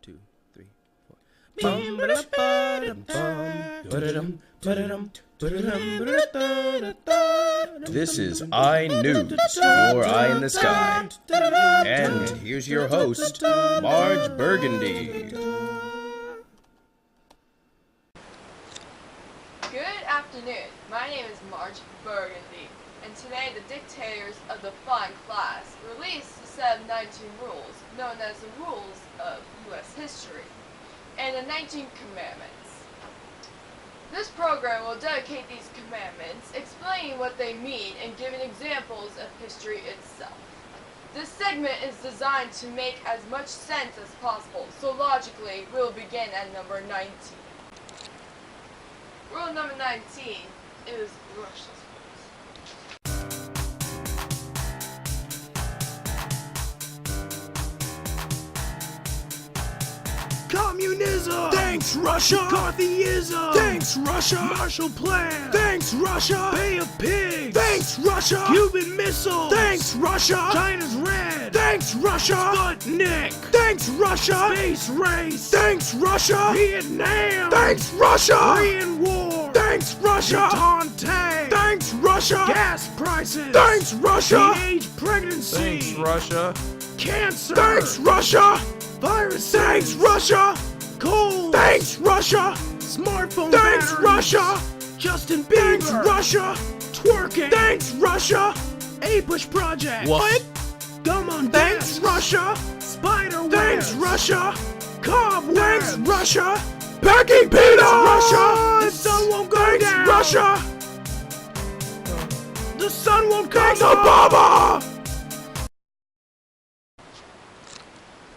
2, 3, 4. This is I News, your eye in the sky. And here's your host, Marge Burgundi. Good afternoon. My name is Marge Burgundy, and today the dictators of the fine class released a set of 19 rules known as the Rules of U.S. History and the 19 Commandments. This program will dedicate these commandments, explaining what they mean and giving examples of history itself. This segment is designed to make as much sense as possible, so logically we'll begin at number 19. Rule number 19 is Russia's Communism! Thanks, Russia! McCarthyism! Thanks, Russia! Marshall Plan! Thanks, Russia! Bay of Pigs! Thanks, Russia! Cuban Missile! Thanks, Russia! China's Red! Thanks, Russia! Sputnik! Thanks, Russia! Space Race! Thanks, Russia! Vietnam! Thanks, Russia! Korean War! Thanks, Russia! Tante! Thanks, Russia! Gas prices! Thanks, Russia! Teenage pregnancy! Thanks, Russia. Cancer! Thanks, Russia! Viruses! Thanks, Russia! Coal! Thanks, Russia! Smartphone Thanks, batteries. Russia! Justin Bieber! Thanks, Russia! Twerking! Thanks, Russia! APUSH Project! What? Gum on Thanks, Russia! Spider webs! Thanks, Russia! Cobwebs! Thanks, Russia! Packing peanuts! Russia! The sun won't go down! Russia! The sun won't come Thanks, Obama!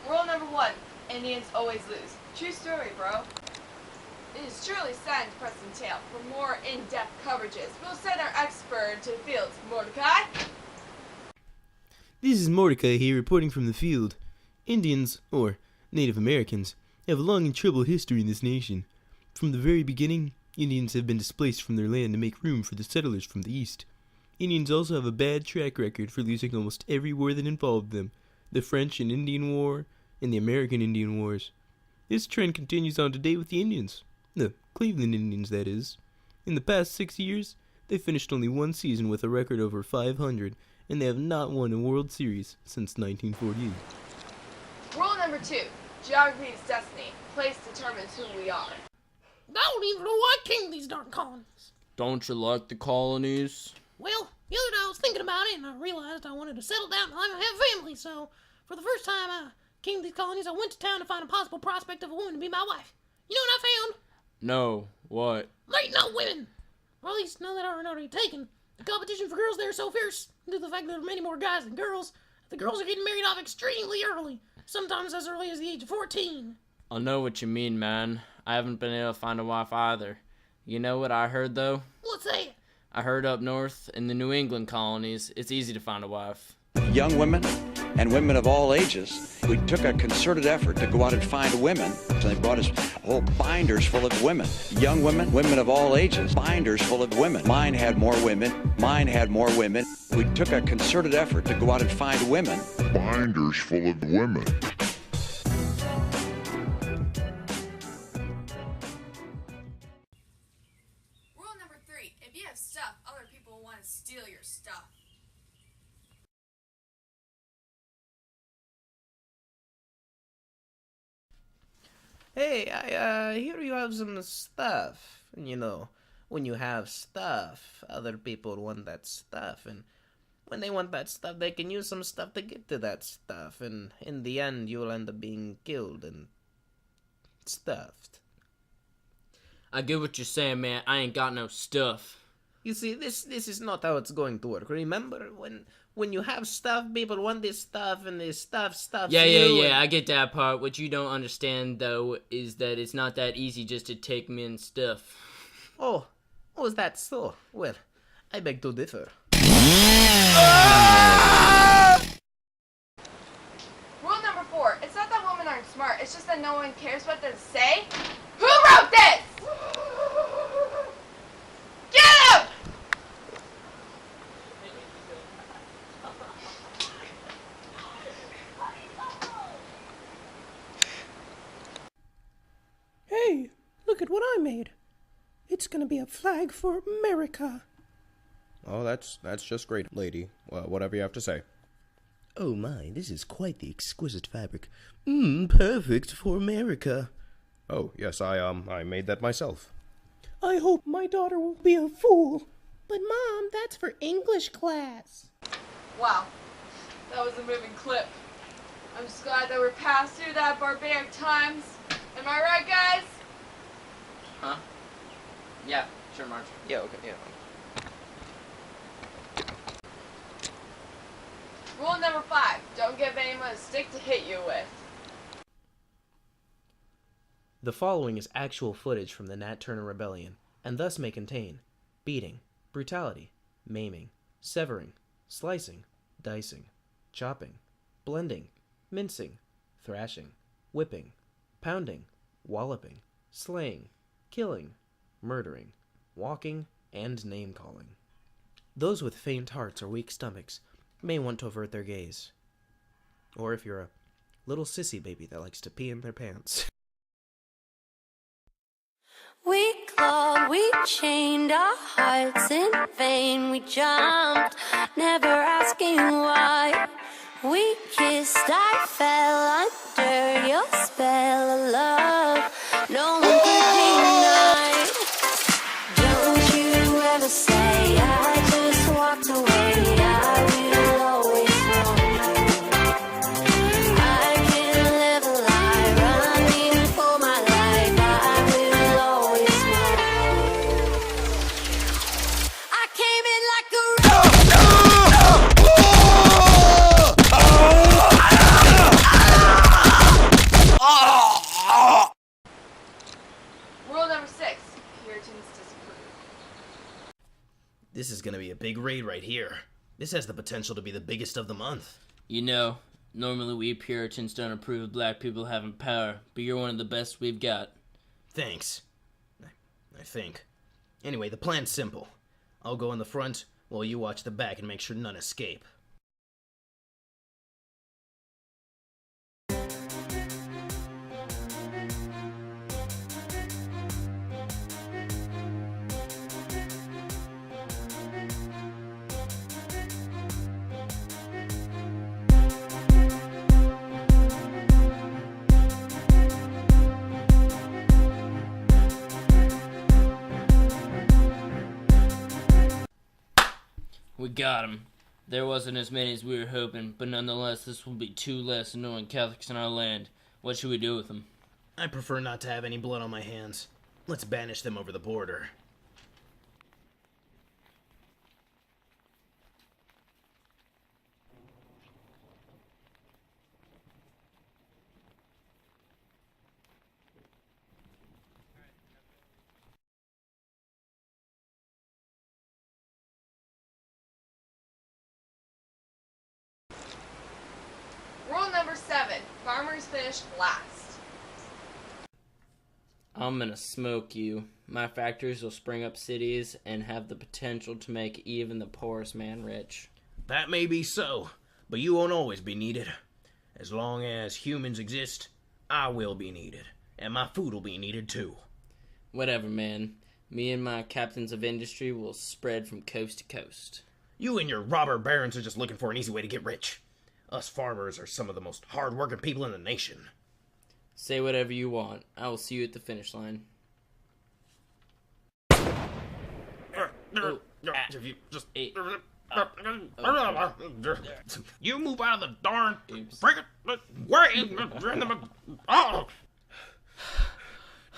Rule number 1. Indians always lose. True story, bro. It is truly sad and depressing tale. For more in-depth coverages, we'll send our expert to the fields. Mordecai? This is Mordecai here reporting from the field. Indians, or Native Americans, have a long and troubled history in this nation. From the very beginning, Indians have been displaced from their land to make room for the settlers from the east. Indians also have a bad track record for losing almost every war that involved them. The French and Indian War, and the American Indian Wars. This trend continues on today with the Indians. The Cleveland Indians, that is. In the past 6 years, they finished only one season with a record over 500, and they have not won a World Series since 1948. Rule number 2. Geography is destiny. Place determines who we are. I don't even know why I came to these darn colonies. Don't you like the colonies? Well, the other day I was thinking about it and I realized I wanted to settle down and have a family, so for the first time I came to these colonies, I went to town to find a possible prospect of a woman to be my wife. You know what I found? No, what? There ain't no women. Or at least none that aren't already taken. The competition for girls there is so fierce, due to the fact that there are many more guys than girls. The girls are getting married off extremely early, sometimes as early as the age of 14. I know what you mean, man. I haven't been able to find a wife either. You know what I heard, though? What's that? I heard up north, in the New England colonies, it's easy to find a wife. Young women and women of all ages. We took a concerted effort to go out and find women. So they brought us whole binders full of women. Young women, women of all ages, binders full of women. Mine had more women. Mine had more women. We took a concerted effort to go out and find women. Binders full of women. Rule number 3. If you have stuff, other people will want to steal your stuff. Hey, I hear you have some stuff. And you know, when you have stuff, other people want that stuff. And when they want that stuff, they can use some stuff to get to that stuff. And in the end, you'll end up being killed and stuffed. I get what you're saying, man. I ain't got no stuff. You see, this is not how it's going to work. Remember, when you have stuff, people want this stuff, and this stuff stuffs you. Yeah, I get that part. What you don't understand, though, is that it's not that easy just to take men's stuff. Oh, is that so? Well, I beg to differ. Rule number 4. It's not that women aren't smart, it's just that no one cares what they say. Who wrote this? Get him! look at what I made. It's gonna be a flag for America. Oh, that's just great, lady. Well, whatever you have to say. Oh my, this is quite the exquisite fabric. Perfect for America. Oh, yes, I made that myself. I hope my daughter won't be a fool. But Mom, that's for English class. Wow, that was a moving clip. I'm just glad that we're past through that barbaric times. Am I right, guys? Huh? Yeah, sure, Marge. Yeah, okay, yeah. Rule number 5, don't give anyone a stick to hit you with. The following is actual footage from the Nat Turner Rebellion, and thus may contain beating, brutality, maiming, severing, slicing, dicing, chopping, blending, mincing, thrashing, whipping, pounding, walloping, slaying, killing, murdering, walking, and name-calling. Those with faint hearts or weak stomachs may want to avert their gaze. Or if you're a little sissy baby that likes to pee in their pants. We clawed, we chained our hearts in vain. We jumped, never asking why. We kissed, I fell under your spell of love. No one could deny. Don't you ever say I just walked away. I will always want you. I can live a lie, running for my life. I will always want you. I came in like a Rule number 6, Puritans disapprove. This is gonna be a big raid right here. This has the potential to be the biggest of the month. You know, normally we Puritans don't approve of black people having power, but you're one of the best we've got. Thanks. I think. Anyway, the plan's simple. I'll go in the front, while you watch the back and make sure none escape. We got him. There wasn't as many as we were hoping, but nonetheless, this will be 2 less annoying Catholics in our land. What should we do with them? I prefer not to have any blood on my hands. Let's banish them over the border. Rule number 7, farmers finish last. I'm gonna smoke you. My factories will spring up cities and have the potential to make even the poorest man rich. That may be so, but you won't always be needed. As long as humans exist, I will be needed, and my food will be needed too. Whatever, man. Me and my captains of industry will spread from coast to coast. You and your robber barons are just looking for an easy way to get rich. Us farmers are some of the most hard-working people in the nation. Say whatever you want. I will see you at the finish line. You move out of the darn... Bring it... Where... Oh!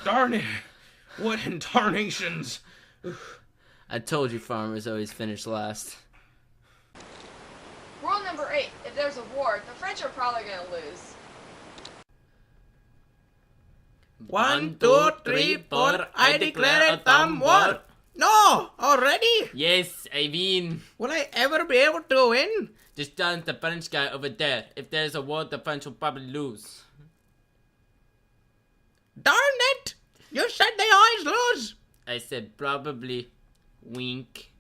Darn it. What in tarnations? I told you farmers always finish last. Rule number 8, if there's a war, the French are probably going to lose. 1, 2, 3, 4, I declare a thumb war. No, already? Yes, I win. Will I ever be able to win? Just down the French guy over there. If there's a war, the French will probably lose. Darn it! You said they always lose. I said probably. Wink.